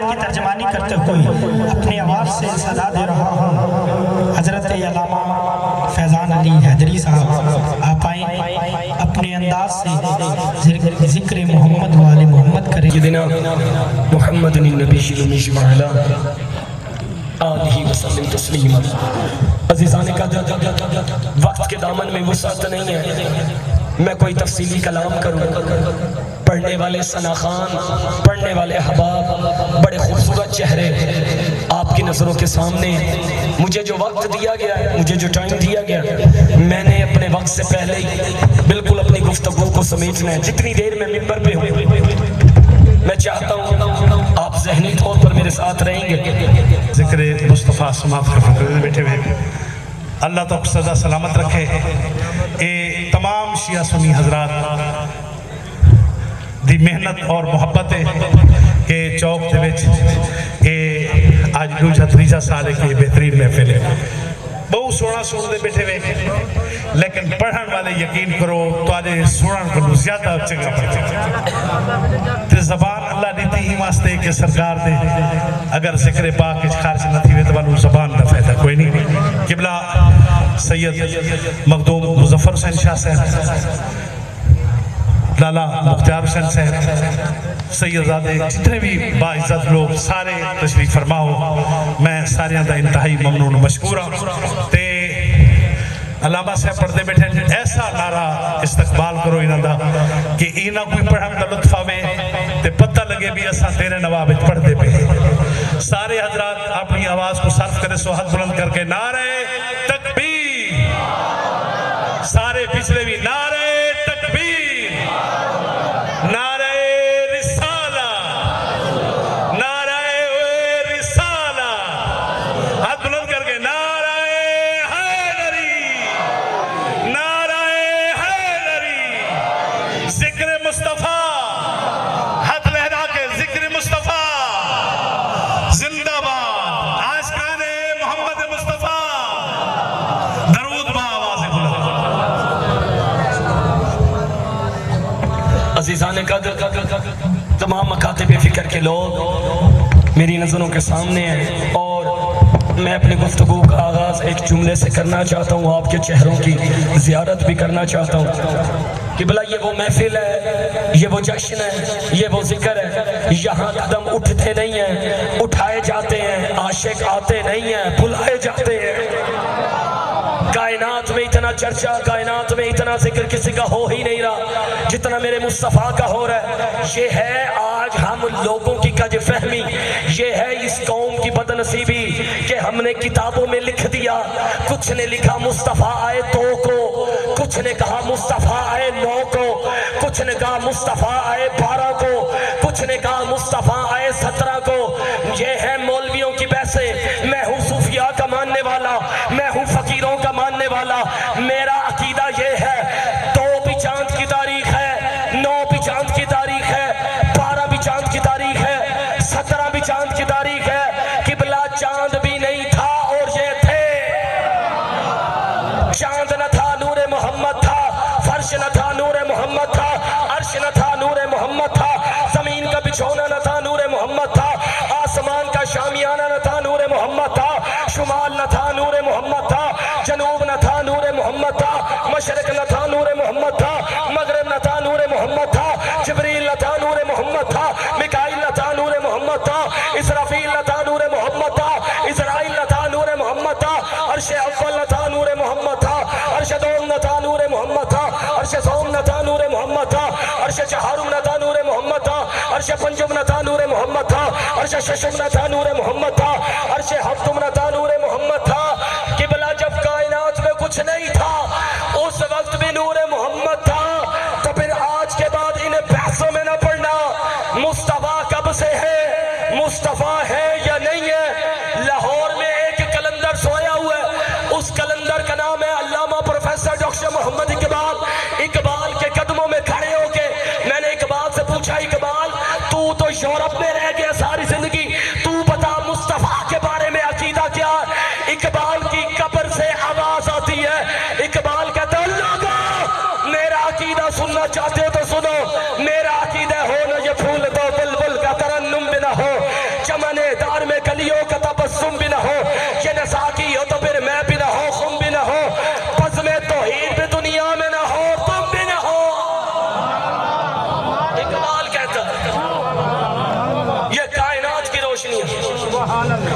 कलाम की तर्जमानी करते हुए अपनी आवाज़ से सदा दे रहा हूँ हज़रत अल्लामा फैज़ान अली हैदरी साहब। आप आएँ अपने अंदाज से ज़िक्र मोहम्मद वाले मोहम्मद करें। सय्यिदना मुहम्मदिन नबीय्यिल उम्मी व अला आलिहि व सल्लम तस्लीमा। अज़ीज़ान का वक्त के दामन में वुसअत नहीं है मैं कोई तफसीली कलाम करूँ। पढ़ने वाले सना खान, पढ़ने वाले हबाब, बड़े खूबसूरत चेहरे आपकी नज़रों के सामने। मुझे जो वक्त दिया गया है, मुझे जो टाइम दिया गया, मैंने अपने वक्त से पहले ही बिल्कुल अपनी गुफ्तगू को समेटना है। जितनी देर मैं मिंबर पे हूँ मैं चाहता हूँ आप ज़हनी तौर पर मेरे साथ रहेंगे। ज़िक्र मुस्तफ़ा समाप्त कर बैठे हुए अल्लाह तो सदा सलामत रखे। ये तमाम शिया सुन्नी हजरात दी मेहनत और मोहब्बत के चौक दे विच ये आज दूजा तीजा साल की बेहतरीन महफिल है। बहुत सोना सुनते बैठे हुए लेकिन पढ़न वाले यकीन करो तुहाडे सुनन को ज़्यादा चंगा पड़ता ते ज़बान अल्लाह दी ही वास्ते कि सरकार दे अगर ज़िक्र पाक विच खर्च न थी तो वालू ज़बान का फायदा कोई नहीं। किबला सैयद मखदूम मुज़फ़्फ़र हुसैन शाह साहब, लाला मुख्तार हुसैन साहब, सैयदजादे जितने भी बाइज़्ज़त लोग सारे तशरीफ़ फरमाओ। मैं सारियां दा इंतहाई ममनून मशकूर हूँ। ते अल्लामा साहब पढ़ते बैठे ऐसा नारा इस्तकबाल करो इन्हां दा कि इन्हां कोई पढ़न दा लुत्फ आवे ते पता लगे भी असां तेरे नवाब विच पढ़दे पे। सारे हजरात अपनी आवाज़ को सर्फ करे सो हाथ बुलंद करके नारे तकबीर। सारे पिछले भी नारे अज़ीज़ान क़द्र तमाम मकातिब फ़िक्र के लोग मेरी नज़रों के सामने हैं और मैं अपनी गुफ्तगू का आगाज़ एक जुमले से करना चाहता हूँ। आपके चेहरों की ज़ियारत भी करना चाहता हूँ कि भला ये वो महफिल है, ये वो जश्न है, ये वो ज़िक्र है। यहाँ कदम उठते नहीं हैं, उठाए जाते हैं। आशिक आते नहीं हैं, बुलाए जाते हैं। कायनात में इतना चर्चा, कायनात में इतना जिक्र किसी का हो ही नहीं रहा जितना मेरे मुस्तफ़ा का हो रहा है। ये है आज हम लोगों की कज फहमी, ये है इस कौम की बदनसीबी कि हमने किताबों में लिख दिया। कुछ ने लिखा मुस्तफ़ा आए 2 को, कुछ ने कहा मुस्तफ़ा आए 9 को, कुछ ने कहा मुस्तफ़ा आए 12 को, कुछ ने कहा मुस्तफ़ा आए 17 को। ये है मौलवियों की बहसे। मैं हूँ सूफिया का मानने वाला, मैं हूँ फकीरों का मानने वाला। मेरा अकीदा ये है 2 भी चांद की तारीख है, 9 भी चांद की तारीख है, 12 भी चांद की तारीख है, 17 भी चांद की तारीख है। किबला चांद भी नहीं था और ये थे। चांद न था नूरे मोहम्मद था, फर्श न था नूरे मोहम्मद था, अर्श न था नूरे मोहम्मद था, जमीन का बिछौना न था नूरे मोहम्मद था, आसमान का शामियाना न था नूरे मोहम्मद था, शुमाल न था नूरे मोहम्मद था, जनूब न था नूरे मोहम्मद था, मशरक न था नूरे मोहम्मद था, मगरब न था नूरे मोहम्मद था, जिब्रील न था नूरे मोहम्मद था, मिकाईल न था नूरे मोहम्मद था, इसराफील न था नूरे मोहम्मद था, इज़राइल न था नूरे मोहम्मद था, अर्श अव्वल न था नूरे मोहम्मद था, अर्श दोम न था नूरे मोहम्मद था, अर्श सोम न था नूरे मोहम्मद था, अर्श चहारुम न था नूरे मोहम्मद था, अर्श पंजुम न था नूरे मोहम्मद था, अर्श शशुम न था नूरे मोहम्मद था, अर्श हफ्तुम न था नूरे मोहम्मद था। किबला जब कायनात में कुछ नहीं था उस वक्त भी नूरे मोहम्मद था। तो फिर आज के बाद इन बहसों में न पड़ना मुस्तफ़ा कब से है, मुस्तफ़ा है या नहीं है। लाहौर में एक कलंदर सोया हुआ है, उस कलंदर का नाम है अल्लामा प्रोफेसर डॉक्टर मोहम्मद इकबाल। इकबाल के कदमों में खड़े होके मैंने इकबाल से पूछा, इकबाल तू तो यूरोप में रह गया सारी जिंदगी, तू बता मुस्तफ़ा के बारे में अकीदा क्या। इकबाल की कब्र से आवाज आती है, इकबाल कहता है लोगों मेरा अकीदा सुनना चाहते हो तो सुनो, मेरा अकीदा हो न ये फूल तो बुलबुल का तरन्नुम भी ना हो,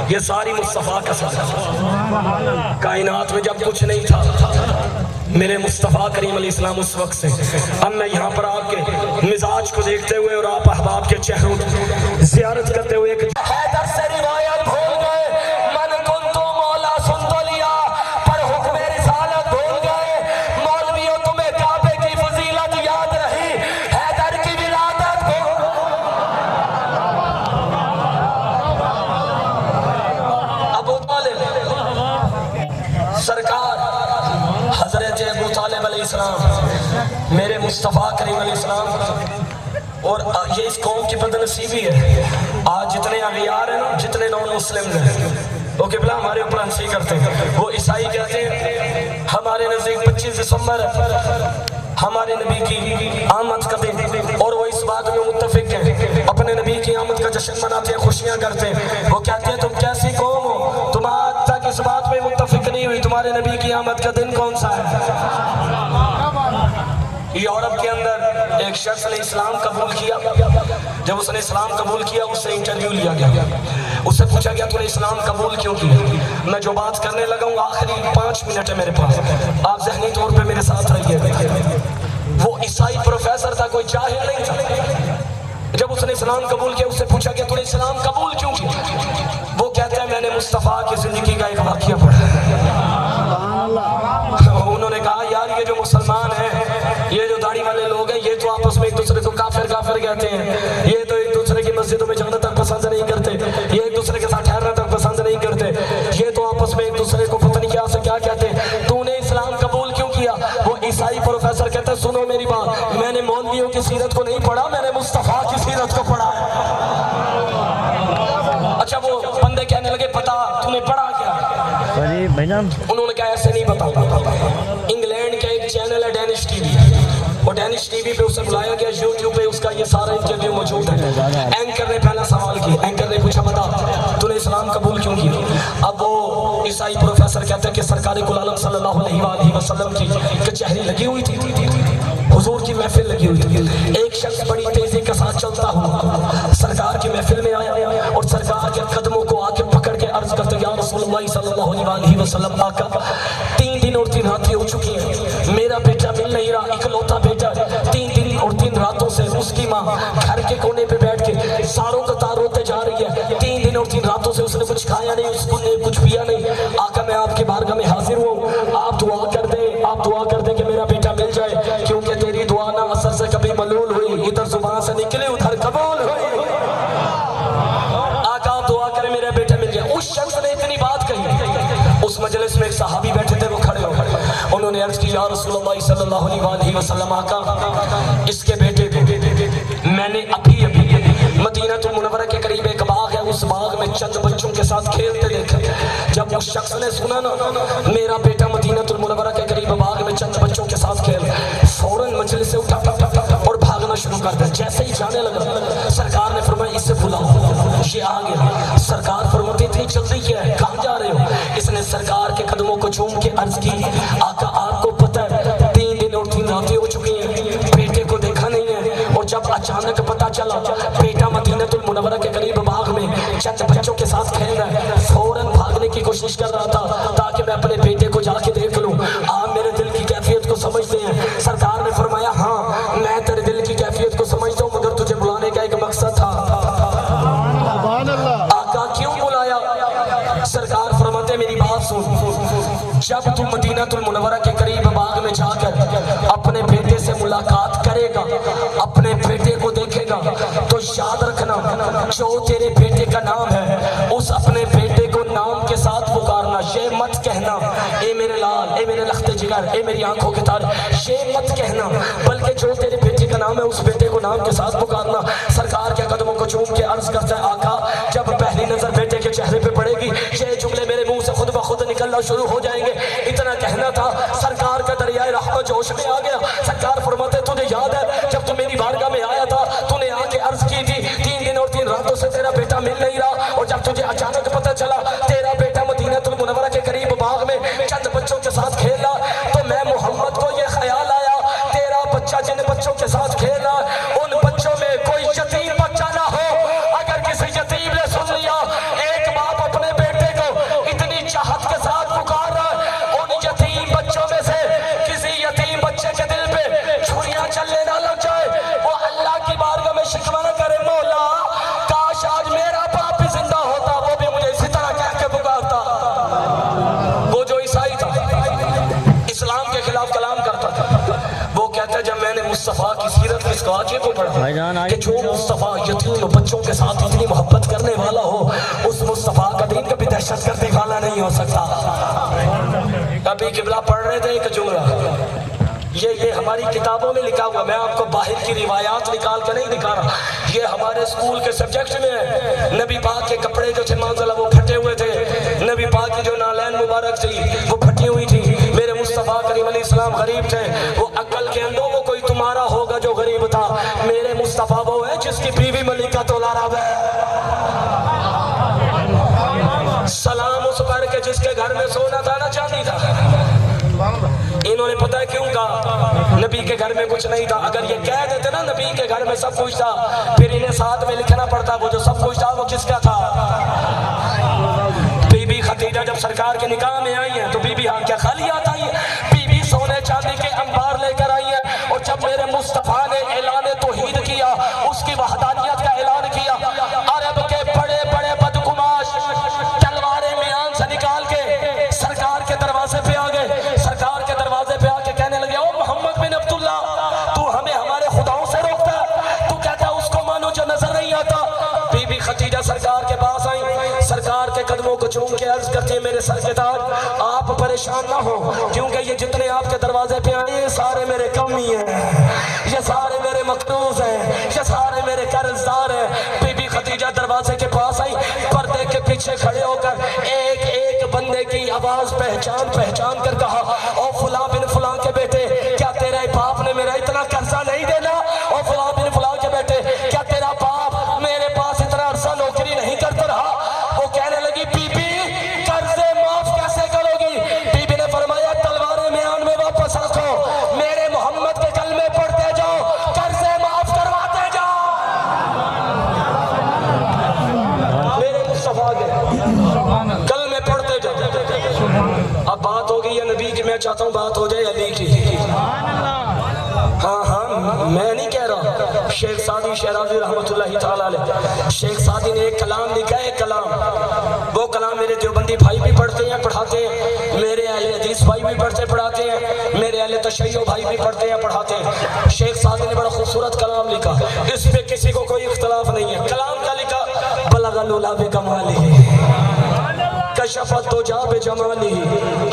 یہ ساری مصطفیٰ کا صدقہ. کائنات میں جب کچھ نہیں تھا میرے مصطفیٰ کریم علیہ السلام اس وقت سے. اب میں یہاں پر آپ کے مزاج کو دیکھتے ہوئے اور آپ احباب کے چہروں زیارت کرتے ہوئے حیدر سے روایت بھول گئے, من کن تو مولا سن تو لیا, پر حکم رسالت بھول گئے. مولویوں تمہیں کعبے کی فضیلت یاد رہی, حیدر کی ولادت بھول ابو طالب سرکار حضرت ابو طالب علیہ السلام میرے مصطفیٰ کریم علیہ السلام. اور یہ اس قوم کی بد نصیبی ہے, آج جتنے اغیار ہیں نا, جتنے نون مسلم ہیں وہ قبلہ ہمارے اوپر ہنسی کرتے ہیں. وہ عیسائی کہتے ہیں ہمارے نزدیک 25 دسمبر ہمارے نبی کی آمد کا دن, اور وہ اس بات میں متفق ہیں, اپنے نبی کی آمد کا جشن مناتے ہیں, خوشیاں کرتے ہیں. وہ کہتے ہیں تم کیسی قوم ہو, تم آج تک اس بات میں متفق نہیں ہوئی تمہارے نبی کی آمد کا دن کون سا ہے. یورپ کے اندر ایک شخص نے اسلام قبول کیا. جب اس نے اسلام قبول کیا اس سے انٹرویو لیا گیا, اس سے پوچھا گیا تو نے اسلام قبول کیوں کیا. میں جو بات کرنے لگا ہوں آخری 5 منٹ ہے میرے پاس, آپ ذہنی طور پہ میرے ساتھ رہیے. وہ عیسائی پروفیسر تھا, کوئی جاہل نہیں تھا. جب اس نے اسلام قبول کیا اس سے پوچھا گیا تو نے اسلام قبول کیوں کیا. وہ کہتا ہے میں نے مصطفیٰ کی زندگی کا ایک واقعہ پڑھا. انہوں نے کہا یار یہ جو مسلمان ہیں, یہ جو داڑھی والے لوگ ہیں, یہ تو آپس میں ایک دوسرے کو کافر کافر کہتے ہیں, یہ تو ایک دوسرے کی مسجدوں میں جانا تک پسند نہیں کرتے, یہ ایک دوسرے کے ساتھ ٹھہرنا تک پسند نہیں کرتے, یہ تو آپس میں ایک دوسرے کو پتہ نہیں کیا سے کیا کہتے ہیں, تو نے اسلام قبول کیوں کیا. وہ عیسائی پروفیسر کہتا ہے سنو میری بات, میں نے مولویوں کی سیرت کو نہیں پڑھا, میں نے مصطفیٰ کی سیرت کو پڑھا ہے. اچھا وہ بندے کہنے لگے پتا تم نے پڑھا کیا. انہوں نے کہا ایسے نہیں بتا. انگلینڈ کا ایک چینل ہے ڈینش ٹی وی, اور ڈینش ٹی وی پہ اسے بلایا گیا, یوٹیوب پہ اس کا یہ سارا انٹرویو موجود ہے. اینکر نے پہلا سوال کیا, اینکر نے پوچھا بتا تو نے اسلام قبول کیوں کیا. اب وہ عیسائی پروفیسر کہتے ہیں کہ سرکار کل عالم صلی اللہ علیہ وآلہ وسلم کی کچہری لگی ہوئی تھی, حضور کی محفل لگی ہوئی تھی. ایک شخص بڑی تیزی کے ساتھ چلتا ہوا سرکار کی محفل میں آیا, اور سرکار کے قدموں کو آ کے پکڑ کے عرض کرتے یا رسول اللہ صلی اللہ علیہ وآلہ وسلم, آقا 3 دن اور 3 راتیں ہو چکی ہیں, میرا بیٹا مل نہیں رہا, اکلوتا بیٹا, 3 دن اور 3 راتوں سے اس کی ماں گھر کے کونے پہ بیٹھ کے ساروں کا تار روتے جا رہی ہے, 3 دن اور 3 راتوں سے اس نے کچھ کھایا نہیں, اس نے کچھ پیا نہیں. آقا میں آپ کی بارگاہ میں حاضر ہوں, آپ دعا کر دیں, آپ دعا کر دیں کہ میرا بیٹا مل جائے, کیونکہ تیری دعا نہ اثر سے کبھی ملول ہوئی, ادھر زبان سے نکلے ادھر قبول ہوئی. آقا آپ دعا کریں میرا بیٹا مل جائے. اس شخص نے اتنی بات کہی, اس مجلس میں ایک صحابی بیٹھے تھے, وہ کھڑے ہو گئے, انہوں نے عرض کی یا رسول اللہ صلی اللہ علیہ وآلہ وسلم, آقا اس کے بیٹے کو میں نے ابھی مدینہ المنورہ کے قریب ایک باغ ہے, اس باغ میں چند بچوں کے ساتھ کھیلتے دیکھا. جب اس شخص نے سنا نا میرا بیٹا مدینہ المنورہ کے قریب باغ میں چند بچوں کے ساتھ کھیل, فوراً مجلس سے اٹھا اور بھاگنا شروع کر دیا. جیسے ہی جانے لگا سرکار نے فرمایا اس سے بلاؤ, یہ آ گیا. سرکار فرماتے اتنی جلدی کیا ہے, کہاں جا رہے ہو. اس نے سرکار کے قدموں کو چوم کے عرض کی آقا آپ کو پتہ ہے 3 دن اور 3 راتیں ہو چکی ہیں, بیٹے کو دیکھا نہیں ہے. اور جب اچانک پتہ چلا بیٹا مدینہ المنورہ کے قریب باغ میں چند بچوں کے ساتھ کھیل رہا ہے, فوراً بھاگنے کی کوشش کر رہا تھا تاکہ میں اپنے بیٹے کو جا کے دیکھ لوں. آپ میرے دل کی کیفیت کو سمجھتے ہیں. سرکار نے فرمایا ہاں میں تیرے دل کی کیفیت کو سمجھتا ہوں, مگر تجھے بلانے کا ایک مقصد تھا. آقا کیوں بلایا. سرکار فرماتے میری بات سن, جب تو مدینہ المنورہ کے قریب باغ میں جا کر اپنے بیٹے سے ملاقات کرے گا, اپنے بیٹے کو دیکھے گا, تو یاد رکھنا جو تیرے بیٹے کا نام ہے اس اپنے بیٹے کو نام کے ساتھ پکارنا. یہ مت کہنا اے میرے لال, اے میرے لخت جگر, اے میری آنکھوں کے تارے, یہ مت کہنا, بلکہ جو تیرے بیٹے کا نام ہے اس بیٹے کو نام کے ساتھ پکارنا. سرکار کے قدموں کو چوم کے عرض کرتا ہے آقا جب پہلی نظر بیٹے کے چہرے پہ پڑے گی یہ جملے میرے منہ سے خود بخود نکلنا شروع ہو جائیں گے. اتنا کہنا تھا, سرکار کا دریائے رحمت جوش میں آ گیا. سرکار فرماتے تجھے یاد ہے جب تو میری بارگاہ میں آیا تھا تو نے آ کے عرض کی تھی 3 دن اور 3 راتوں سے تیرا بیٹا مل نہیں رہا, اور جب تجھے اچانک پتہ چلا تیرا بیٹا مدینہ المنورہ کے قریب باغ میں چند بچوں کے ساتھ کھیل رہا, تو میں محمد کو یہ خیال آیا تیرا بچہ جن بچوں کے ساتھ کھیل رہا ان بچوں میں کوئی یتیم بچہ نہ ہو. اگر کسی یتیم نے سن لیا ایک بات اس वाक़े को पढ़ा कि जो मुस्तफ़ा यतीम बच्चों के साथ इतनी मोहब्बत करने वाला हो, उस मुस्तफ़ा का दीन कभी दहशत करने वाला नहीं हो सकता। अभी किबला पढ़ रहे थे एक जुमला, ये हमारी किताबों में लिखा हुआ, मैं आपको बाहर की रिवायात निकाल के नहीं दिखा रहा, ये हमारे स्कूल के सब्जेक्ट में है। नबी पाक के कपड़े जो थे माज़अल्लाह वो फटे हुए थे, नबी पाक की जो नालैन मुबारक थी वो फटी हुई थी। मेरे मुस्तफ़ा करीम अलैहिस्सलाम गरीब थे, वो अक्ल के अंदर वो कोई तुम्हारा होगा जो गरीब था। मेरे मुस्तफ़ा वो है जिसकी बीवी मलिका तो लारा है। सलाम उस पर के जिसके घर में सोना था ना चांदी था। इन्होंने पता है क्यों कहा नबी के घर में कुछ नहीं था। अगर ये कह देते ना नबी के घर में सब कुछ था, फिर इन्हें साथ में लिखना पड़ता वो जो सब कुछ था वो किसका था। बीबी खदीजा जब सरकार के निकाह में आई है तो बीबी हाँ क्या खाली आता है, बीबी सोने चांदी के अंबार लेकर आई है। और जब मेरे मुस्तफ़ा ने ऐलान तौहीद किया, उसकी वहदानियत का ऐलान किया, अरब के बड़े बड़े बदकुमाश तलवारें मियान से निकाल के सरकार के दरवाजे पे आ गए। सरकार के दरवाजे पे आके कहने लगे, ओ मोहम्मद बिन अब्दुल्ला, तू हमें हमारे खुदाओं से रोकता है, तू कहता है उसको मानो जो नजर नहीं आता। बीबी खदीजा सरकार के पास आई, सरकार के कदमों को चूम के अर्ज करती है, मेरे सरताज आप परेशान ना हो, क्योंकि ये जितने आपके दरवाजे पे आए ये सारे मेरे कमी हैं, ये सारे मेरे मकरूज हैं, ये सारे मेरे कर्जदार हैं। बीबी खदीजा दरवाजे के पास आई, पर्दे के पीछे खड़े होकर एक एक बंदे की आवाज पहचान पहचान कर कहा, ओ फुला बिन फुला के बेटे, क्या तेरे बाप ने मेरा इतना कर्जा नहीं देना? ओ फुला बिन फुला के बेटे, क्या तेरा बाप मेरे पास इतना अरसा नौकरी नहीं करता रहा? वो कहने लगी, बीबी कर्जे माफ कैसे करोगी? बीबी ने फरमाया, तलवारें म्यान में वापस रखो, मेरे मोहम्मद के कलमे पढ़ते जाओ, कर्जे माफ करवाते जाओ। मेरे मुस्तफा के कलमे पढ़ते जाओ। अब बात हो गई है नबी की, मैं चाहता हूँ बात हो जाए अली की। हाँ हाँ मैं नहीं कह रहा, शेख सादी शहराजी रहमतुल्लाहि ताला अलैह, शेख सादी ने एक कलाम लिखा है, कलाम, वो कलाम मेरे देवबंदी भाई भी पढ़ते हैं पढ़ाते हैं, मेरे अहले हदीस भाई भी पढ़ते पढ़ाते हैं, मेरे अहले तशय्यो भाई भी पढ़ते हैं पढ़ाते हैं। शेख सादी ने बड़ा खूबसूरत कलाम लिखा, इस पे किसी को कोई इख्तलाफ नहीं है। कलाम क्या लिखा? बलगल उला बिकमालिही कशफत दुजा बिजमालिही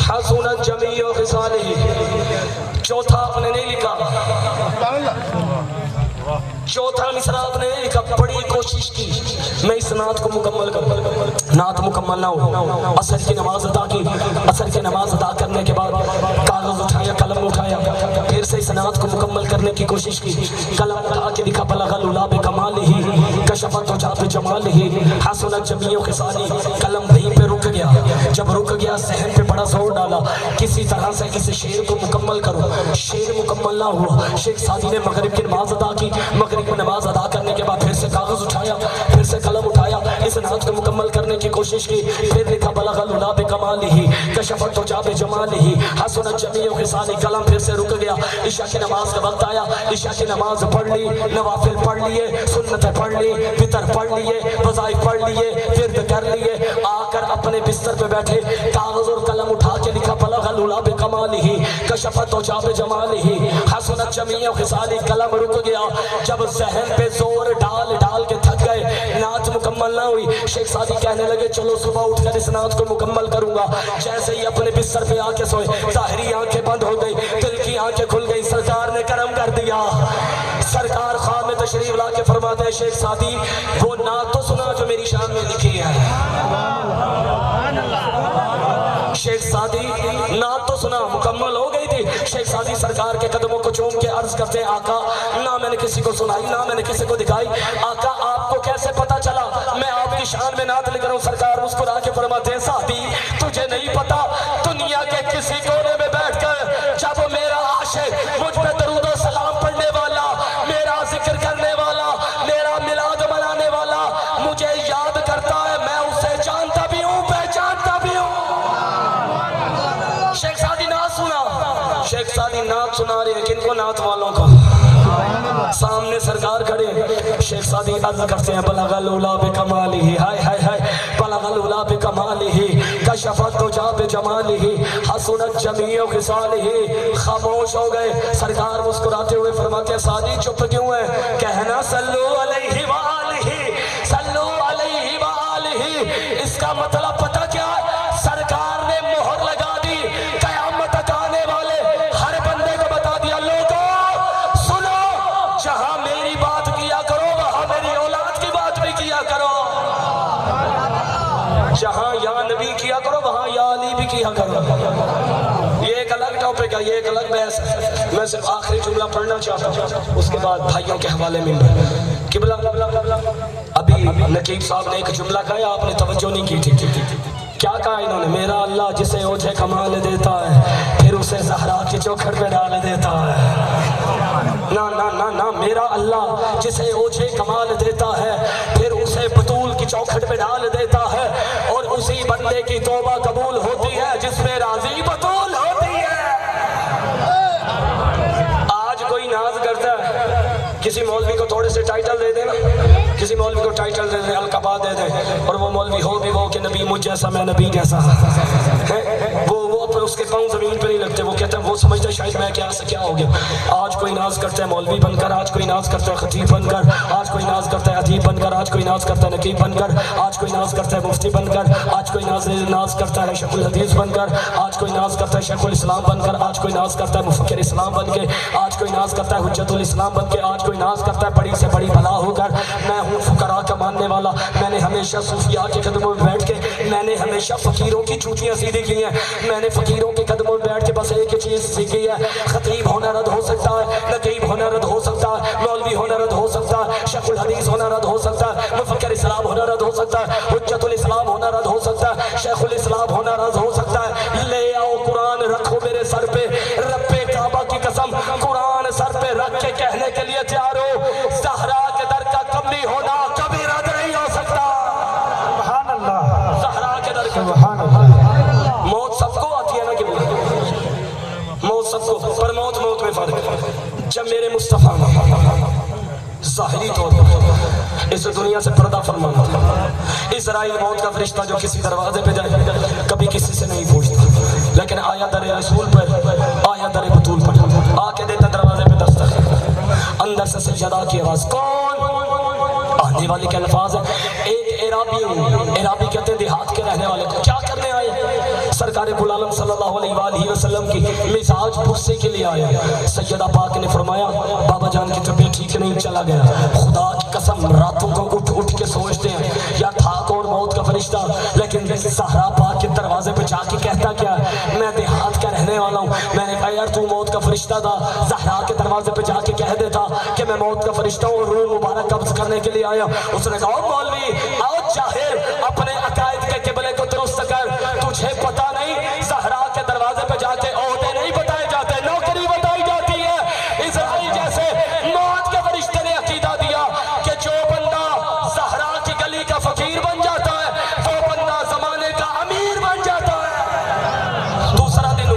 हसनत जमीउ खिसालिही। चौथा आपने नहीं लिखा, चौथा मिसरा आपने नहीं लिखा, बड़ी कोशिश की मैं इस नात को मुकम्मल करूं, नात मुकम्मल ना हो। असर की नमाज अदा की, असर की नमाज अदा करने के बाद कागज उठाया, कलम उठाया, फिर से इस नात को मुकम्मल करने की कोशिश की, कलम उठा के लिखा, बलगल उला बिकमालिही कशफत दुजा बिजमालिही हसनत जमीउ खिसाली। कलम वहीं पे रुक गया। जब रुक गया सहन पे बड़ा जोर डाला, किसी तरह से इस शेर को मुकम्मल करो। शेर मुकम्मल ना हुआ। शेख सादी ने मगरिब की नमाज अदा की, मगरिब की नमाज अदा करने के बाद फिर से कागज उठाया, फिर से कलम उठाया, इस नात को मुकम्मल करने की कोशिश की, फिर लिखा बलगल उला बिकमालिही कशफत दुजा बिजमालिही हसनत जमीउ खिसाली। कलम फिर से रुक गया। इशा की नमाज का वक्त आया, इशा की नमाज पढ़ ली, नवाफिल पढ़ लिए, सुन्नतें पढ़ ली, वितर पढ़ लिए, वज़ाइफ पढ़ लिए, विर्द कर लिए, आकर अपने बिस्तर पे बैठे, कागज और कलम उठा के लिखा, बलगल उला बिकमालिही कशफत दुजा बिजमालिही हसनत जमीउ खिसाली। कलम रुक गया। जब जहन पे जोर डाल डाल के थक गए, नात मुकम्मल ना हुई, शेख सादी कहने लगे, चलो सुबह उठकर इस नात को मुकम्मल करूंगा। जैसे ही अपने बिस्तर पे आके सोए, ज़ाहिरी आंखें बंद हो गई, दिल की आंखें खुल गई। सरकार ने करम कर दिया। सरकार ख्वाब में तशरीफ ला के फरमाते हैं, शेख सादी वो नात तो सुना जो मेरी शान में लिखी है। शेख सादी नात तो सुना, मुकम्मल हो गई थी। शेख सादी सरकार के कदमों को चूम के अर्ज करते हैं, आका ना मैंने किसी को सुनाई, ना मैंने किसी को दिखाई, आका आपको कैसे पता चला मैं आपकी शान में नात लिख रहा हूँ? सरकार मुस्कुरा के फरमाते हैं, सादी तुझे नहीं पता, दुनिया के किसी कोने में बैठकर जब मेरा आशिक मुझ पे दरूद और सलाम पढ़ने वाला, मेरा जिक्र करने वाला, मेरा मिलाद मनाने वाला मुझे याद करता है, मैं उसे जानता भी हूँ, पहचानता भी हूँ। शेख सादी नात सुना, शेख सादी नात सुना रहे हैं, किनको? नात वालों को। सामने सरकार खड़े, शेख सादी अर्ज करते हैं, बलगल उला बिकमालिही, हाय हाय हाय, बलगल उला बिकमालिही कशफत तुजा बिजमालिही हसनत जमीउ खिसालिही। खामोश हो गए। सरकार मुस्कुराते हुए फरमाते हैं सादी चुप क्यों है? कहना सल्लु अलैहि व आलिही, सल्लु अलैहि व आलिही। इसका मतलब पता क्या है? सरकार ने मोहर लगा दी। कयामत तक आने वाले हर बंदे को बता दिया लोगों सुनो, जहां मेरी बात किया करो वहां मेरी औलाद की बात भी किया करो। जहां या नबी किया करो वहां या अली भी किया करो। ये एक अलग टॉपिक है, ये एक अलग बहस है। मैं सिर्फ आखिरी जुमला पढ़ना चाहता हूँ, उसके बाद भाइयों के हवाले में किबला। अभी नकीब साहब ने एक जुमला कहा, आपने तवज्जो नहीं की थी। क्या कहा इन्होंने? मेरा अल्लाह जिसे ओझे कमाल देता है फिर उसे ज़हरा की चौखट पे डाल देता है। ना ना ना ना, मेरा अल्लाह जिसे ओझे कमाल देता है फिर उसे बतूल की चौखट पे डाल देता है, और उसी बंदे की तौबा कबूल होती है जिसमें राजी बतूल होती है। आज कोई नाज करता है, किसी मौलवी को थोड़े से टाइटल दे देना, किसी मौलवी को टाइटल दे दे, अलकबा दे दे, और वो मौलवी हो भी वो कि नबी मुझ जैसा मैं नबी जैसा है, वो उसके पाँव जमीन पे नहीं लगते। वो कहता है, वो समझता है शायद मैं क्या से क्या हो गया। आज कोई नाज करता है मौलवी बनकर, आज कोई नाज करता है खतीब बनकर, आज कोई नाज करता है अदीब बनकर, आज कोई नाज करता है नकीब बनकर, आज कोई नाज करता है मुफ्ती बनकर, आज कोई नाज करता है शेखुल हदीस बनकर, आज कोई नाज करता है शेखुल इस्लाम बनकर, आज कोई नाज करता है मुफक्किर इस्लाम बन के, आज कोई नाज करता है हुज्जतुल इस्लाम बन के, आज कोई नाज करता है बड़ी से बड़ी भला होकर। मैं हूँ फुकरा का मानने वाला, मैंने हमेशा सूफिया के कदमों में बैठ के, मैंने हमेशा फकीरों की चूटियाँ सीधी की हैं, मैंने फकीरों के कदमों में बैठ के बस एक ही चीज़ सीखी है, खतीब होना रद्द हो सकता है, नकीब होना रद्द हो सकता है, मौलवी होना रद्द हो सकता है, शेखुल हदीस होना रद्द हो सकता है, मुफक्किर इस्लाम होना रद्द हो सकता है, हुज्जतुल इस्लाम होना रद्द हो सकता है, शेखुल इस्लाम होना रद्द हो सकता है। ले आओ कुरान रखो मेरे सर पे, रब्बे काबा की कसम कुरान सर पे रख के कहने के लिए तैयार हो, ज़हरा के दर का कमली होना कभी रद्द नहीं हो सकता। सुभान अल्लाह, ज़हरा के दर का सुभान अल्लाह। मौत सबको आती है ना कि मौत सबको, पर मौत मौत में फर्क। जब मेरे मुस्तफा ज़ाहिरी तौर पर इस दुनिया से पर्दा फरमाना था, इज़राइल मौत का फरिश्ता जो किसी दरवाजे पे जाए कभी किसी से नहीं पूछता, लेकिन आया दर रसूल पर, आया दर बतूल पर, आके देता दरवाजे पे दस्तक, अंदर से सज्जदा की आवाज़, कौन? आने वाले के अल्फाज है। एक एराबी हूँ, एराबी कहते हैं देहात के रहने वाले, क्या करने आए? सरकार कुल-आलम सल्लल्लाहु अलैहि वसल्लम की मिजाज पुरसे के लिए आया। सैयदा पाक ने फरमाया बाबा जान की तबीयत ठीक नहीं, चला गया। खुदा की कसम रातों को उठ उठ के सोचते हैं यार था कौन मौत का फरिश्ता, लेकिन ज़हरा पाक के दरवाजे पे जाके कहता क्या है, मैं देहात का रहने वाला हूँ। मैंने कहा यार तू मौत का फरिश्ता था, ज़हरा के दरवाजे पे जाके कह देता कि मैं मौत का फरिश्ता हूँ, रूह मुबारक कब्ज करने के लिए आया। उसने कहा मौलवी आओ जाहिर, अपने अकायद के किबले को दुरुस्त कर, तुझे पता नहीं ज़हरा के दरवाजे पे जाके ओहदे नहीं बताए जाते, नौकरी बताई जाती है। इज़राइल जैसे मौत के फरिश्ते ने अकीदा दिया कि जो बंदा ज़हरा की गली का फकीर बन जाता है वो बंदा ज़माने का अमीर बन जाता है। दूसरा दिन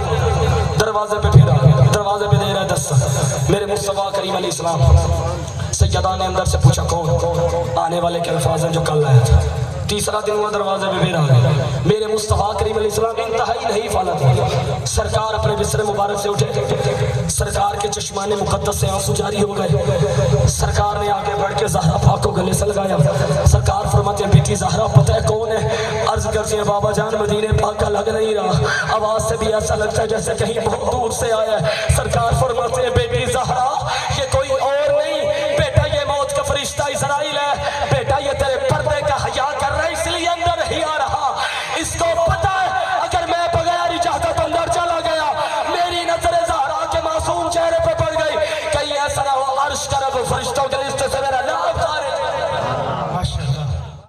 दरवाजे पे फिर दरवाजे पे दे रहा है दस्तक, मेरे मुस्तफा करीम अलैहिस्सलाम। सैयदा ने अंदर से पूछा कौन? आने वाले के अल्फाज हैं जो कल आया था। तीसरा दिन हुआ दरवाजे पे फिर आ गए, मेरे मुस्तफा करीम अलैहिस्सलाम इंतहाई नहीं फाला था। सरकार अपने बिस्तर मुबारक से उठे, सरकार के चश्माने मुकद्दस से आंसू जारी हो गए। सरकार ने आगे बढ़ के ज़हरा पाक को गले से लगाया। सरकार फरमाते हैं बेटी ज़हरा पता है कौन है? अर्ज करते हैं बाबा जान मदीने पाक का लग नहीं रहा, आवाज़ से भी ऐसा लगता है जैसे कहीं बहुत दूर से आया है। सरकार फरमाते हैं बेटी ज़हरा